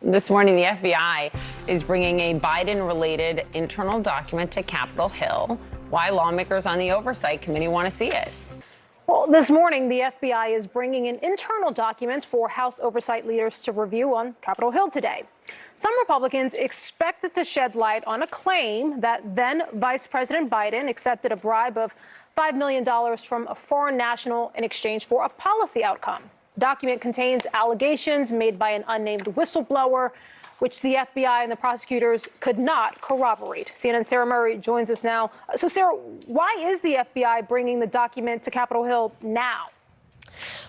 This morning, the FBI is bringing a Biden-related internal document to Capitol Hill. Why lawmakers on the Oversight Committee want to see it. Well, this morning, the FBI is bringing an internal document for House oversight leaders to review on Capitol Hill today. Some Republicans expect it to shed light on a claim that then Vice President Biden accepted a bribe of $5 million from a foreign national in exchange for a policy outcome. The document contains allegations made by an unnamed whistleblower, which the FBI and the prosecutors could not corroborate. CNN's Sarah Murray joins us now. So, Sarah, why is the FBI bringing the document to Capitol Hill now?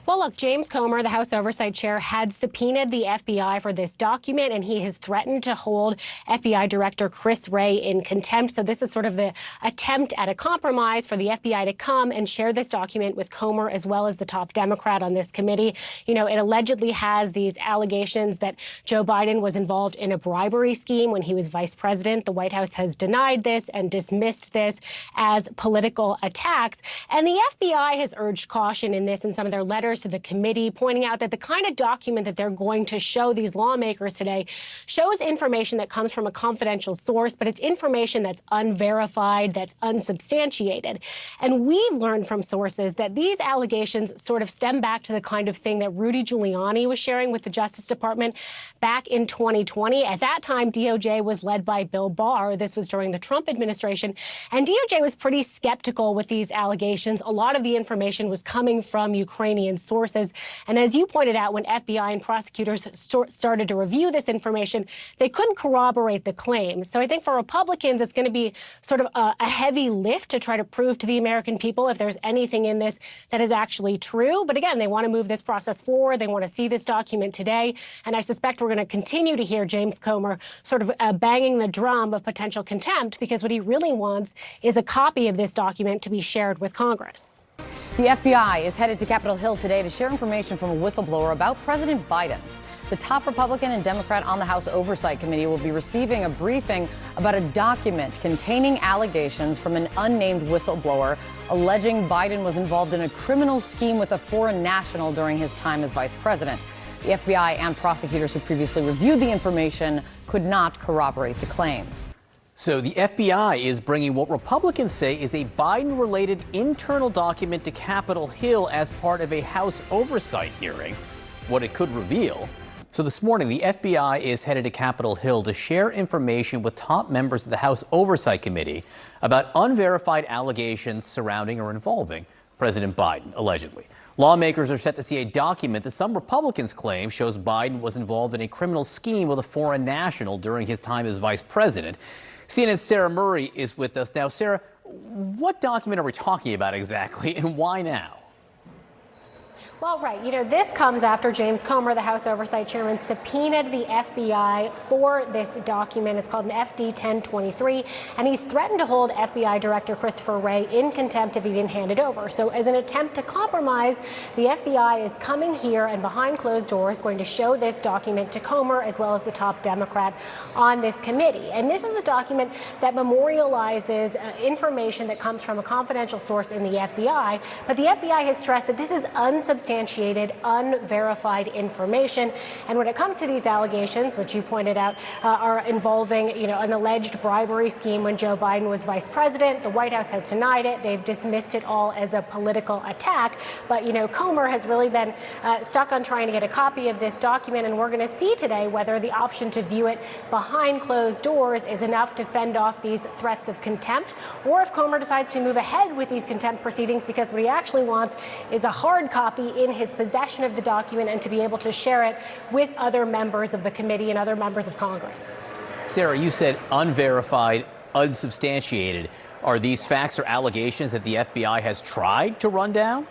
Well, look, James Comer, the House Oversight Chair, had subpoenaed the FBI for this document, and he has threatened to hold FBI Director Chris Wray in contempt. So this is sort of the attempt at a compromise for the FBI to come and share this document with Comer, as well as the top Democrat on this committee. You know, it allegedly has these allegations that Joe Biden was involved in a bribery scheme when he was vice president. The White House has denied this and dismissed this as political attacks. And the FBI has urged caution in this in some of their letters to the committee, pointing out that the kind of document that they're going to show these lawmakers today shows information that comes from a confidential source, but it's information that's unverified, that's unsubstantiated. And we've learned from sources that these allegations sort of stem back to the kind of thing that Rudy Giuliani was sharing with the Justice Department back in 2020. At that time, DOJ was led by Bill Barr. This was during the Trump administration. And DOJ was pretty skeptical with these allegations. A lot of the information was coming from Ukrainian sources. And as you pointed out, when FBI and prosecutors started to review this information, they couldn't corroborate the claims. So I think for Republicans, it's going to be sort of a heavy lift to try to prove to the American people if there's anything in this that is actually true. But again, they want to move this process forward. They want to see this document today. And I suspect we're going to continue to hear James Comer sort of banging the drum of potential contempt, because what he really wants is a copy of this document to be shared with Congress. The FBI is headed to Capitol Hill today to share information from a whistleblower about President Biden. The top Republican and Democrat on the House Oversight Committee will be receiving a briefing about a document containing allegations from an unnamed whistleblower alleging Biden was involved in a criminal scheme with a foreign national during his time as vice president. The FBI and prosecutors who previously reviewed the information could not corroborate the claims. So the FBI is bringing what Republicans say is a Biden-related internal document to Capitol Hill as part of a House oversight hearing. What it could reveal. So this morning, the FBI is headed to Capitol Hill to share information with top members of the House Oversight Committee about unverified allegations surrounding or involving President Biden, allegedly. Lawmakers are set to see a document that some Republicans claim shows Biden was involved in a criminal scheme with a foreign national during his time as vice president. CNN's Sarah Murray is with us now. Sarah, what document are we talking about exactly, and why now? Well, right. You know, this comes after James Comer, the House Oversight Chairman, subpoenaed the FBI for this document. It's called an FD 1023, and he's threatened to hold FBI Director Christopher Wray in contempt if he didn't hand it over. So as an attempt to compromise, the FBI is coming here and behind closed doors going to show this document to Comer, as well as the top Democrat on this committee. And this is a document that memorializes information that comes from a confidential source in the FBI. But the FBI has stressed that this is unsubstantiated, unverified information. And when it comes to these allegations, which you pointed out, are involving, an alleged bribery scheme when Joe Biden was vice president, the White House has denied it. They've dismissed it all as a political attack. But, Comer has really been stuck on trying to get a copy of this document. And we're going to see today whether the option to view it behind closed doors is enough to fend off these threats of contempt, or if Comer decides to move ahead with these contempt proceedings, because what he actually wants is a hard copy in his possession of the document and to be able to share it with other members of the committee and other members of Congress. Sarah, you said unverified, unsubstantiated. Are these facts or allegations that the FBI has tried to run down?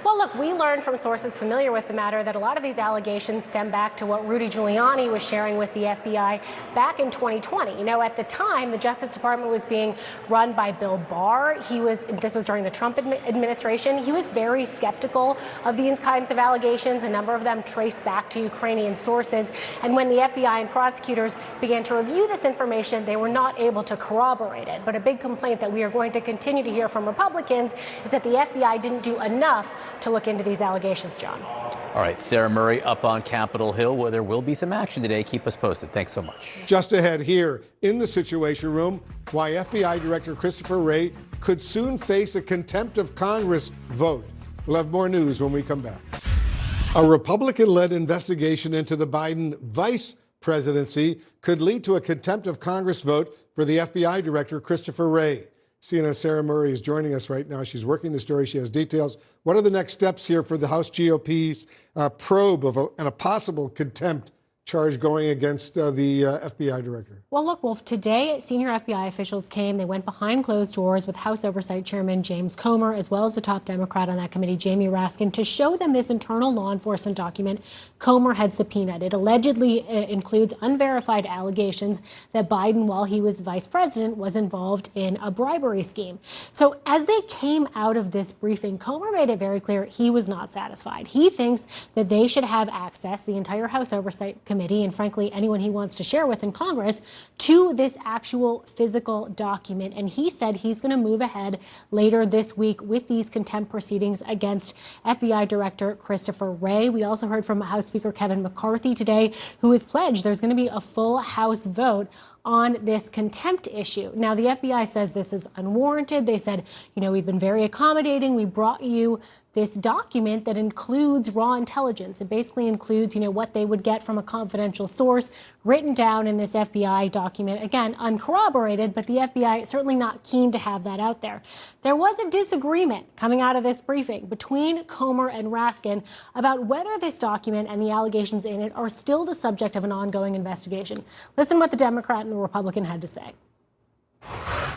Well, look, we learned from sources familiar with the matter that a lot of these allegations stem back to what Rudy Giuliani was sharing with the FBI back in 2020. At the time, the Justice Department was being run by Bill Barr. This was during the Trump administration. He was very skeptical of these kinds of allegations. A number of them trace back to Ukrainian sources. And when the FBI and prosecutors began to review this information, they were not able to corroborate it. But a big complaint that we are going to continue to hear from Republicans is that the FBI didn't do enough to look into these allegations, John. All right, Sarah Murray up on Capitol Hill, where there will be some action today. Keep us posted. Thanks so much. Just ahead here in the Situation Room, why FBI Director Christopher Wray could soon face a contempt of Congress vote. We'll have more news when we come back. A Republican-led investigation into the Biden vice presidency could lead to a contempt of Congress vote for the FBI Director Christopher Wray. CNN's Sarah Murray is joining us right now. She's working the story. She has details. What are the next steps here for the House GOP's probe of a possible contempt charge going against the FBI director? Well, look, Wolf, today senior FBI officials came. They went behind closed doors with House Oversight Chairman James Comer, as well as the top Democrat on that committee, Jamie Raskin, to show them this internal law enforcement document Comer had subpoenaed. It allegedly includes unverified allegations that Biden, while he was vice president, was involved in a bribery scheme. So as they came out of this briefing, Comer made it very clear he was not satisfied. He thinks that they should have access, the entire House Oversight Committee, and frankly, anyone he wants to share with in Congress, to this actual physical document. And he said he's going to move ahead later this week with these contempt proceedings against FBI Director Christopher Wray. We also heard from House Speaker Kevin McCarthy today, who has pledged there's going to be a full House vote on this contempt issue. Now, the FBI says this is unwarranted. They said, we've been very accommodating. We brought you this document that includes raw intelligence. It basically includes, what they would get from a confidential source written down in this FBI document. Again, uncorroborated, but the FBI is certainly not keen to have that out there. There was a disagreement coming out of this briefing between Comer and Raskin about whether this document and the allegations in it are still the subject of an ongoing investigation. Listen what the Democrat and the Republican had to say.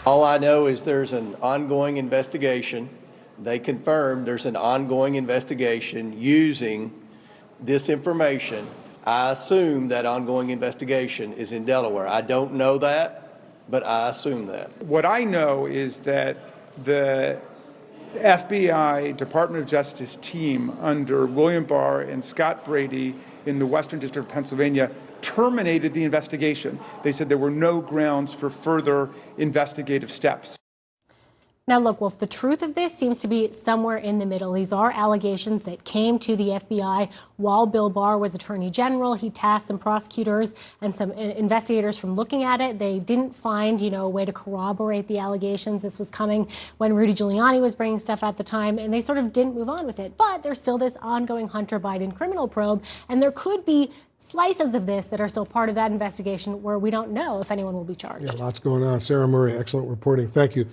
All I know is there's an ongoing investigation. They confirmed there's an ongoing investigation using this information. I assume that ongoing investigation is in Delaware. I don't know that, but I assume that. What I know is that the FBI Department of Justice team under William Barr and Scott Brady in the Western District of Pennsylvania terminated the investigation. They said there were no grounds for further investigative steps. Now, look, Wolf, the truth of this seems to be somewhere in the middle. These are allegations that came to the FBI while Bill Barr was Attorney General. He tasked some prosecutors and some investigators from looking at it. They didn't find, a way to corroborate the allegations. This was coming when Rudy Giuliani was bringing stuff at the time, and they sort of didn't move on with it. But there's still this ongoing Hunter Biden criminal probe, and there could be slices of this that are still part of that investigation where we don't know if anyone will be charged. Yeah, lots going on. Sarah Murray, excellent reporting. Thank you.